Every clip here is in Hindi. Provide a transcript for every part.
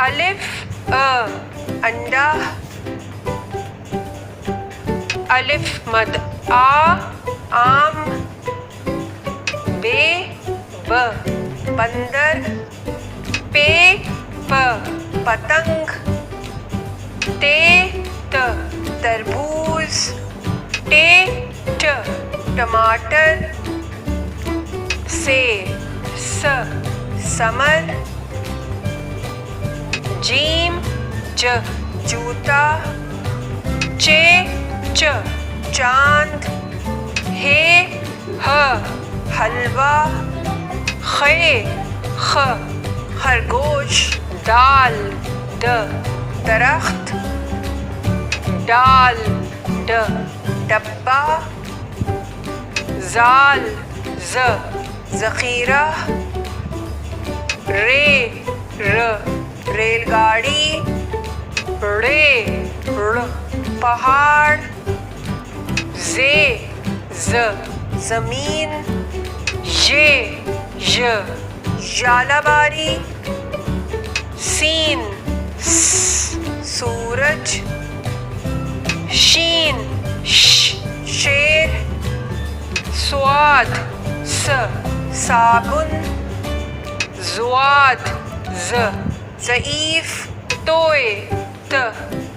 अलिफ अंडा, अलिफ मद आम, बे बंदर, पे पतंग, ते तरबूज, टे टमाटर, से समर, जीम जूता, चे चांद, हे हलवा, खे खरगोश, दाल दरख्त, डाल डब्बा, जाल ज़ख़ीरा, रेलगाड़ी, पहाड़, ज़मीन, जालाबारी, सीन सूरज, शीन शेर, स्वाद साबुन, ज़ुआद ज़ईफ़, तोए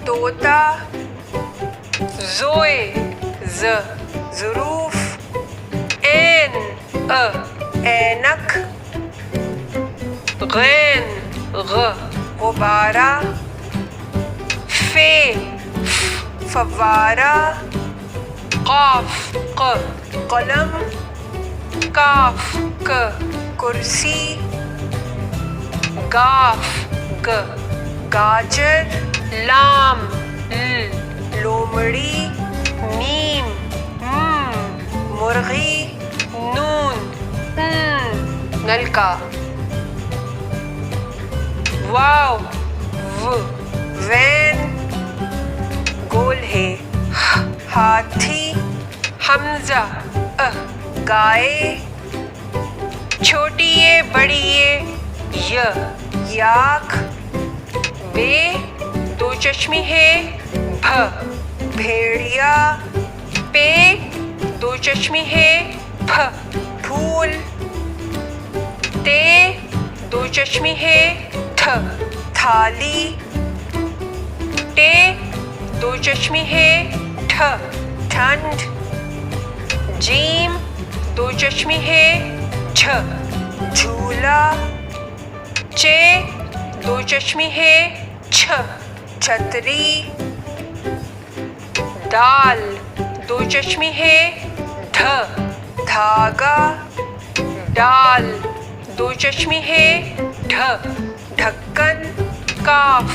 तोता, ज़ोए ज़रूफ़, ऐनक, गैन गुब्बारा, फव्वारा, क़ाफ़ कलम, काफ कुर्सी, गाफ गाजर, लाम लोमड़ी, मीम मुर्गी, नून नलका, वाव वैन गोल है, हाथी, हमजा गाय, छोटी ये बड़ी ये याक, बे दो चश्मी है, भेड़िया, पे दो चश्मी है, फूल, ते दो चश्मी है, थाली, टे दो चश्मी है, ठंड, जीम दो चश्मी है, झूला, चे दो चश्मी है, छतरी, दाल दो चश्मी है, धागा, डाल दो चश्मी है, ढक्कन, काफ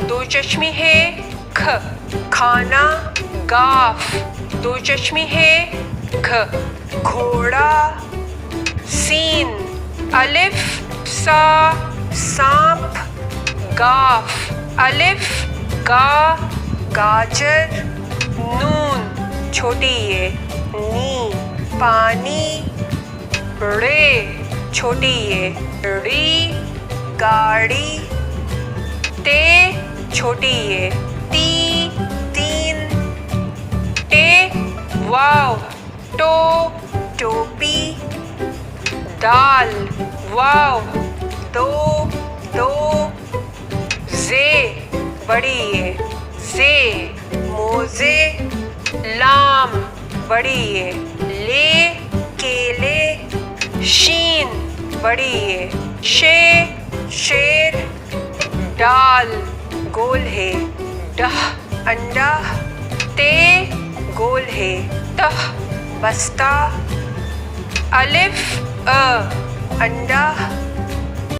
दो चश्मी है, खाना, गाफ दो चश्मी है, घोड़ा, सीन, अलिफ सांप, गाफ, अलिफ गाजर, नून छोटी ये, नी पानी, रे छोटी ये, री गाड़ी, ते छोटी ये, तीन, टे वाव टोपी, दाल वाव दो जे बड़ी ये, जे मोजे, लाम बड़ी ये, ले केले, शीन बड़ी ये, शेर, डाल गोल है, डह अंडा, ते गोल है, तह बस्ता, अलिफ अंडा,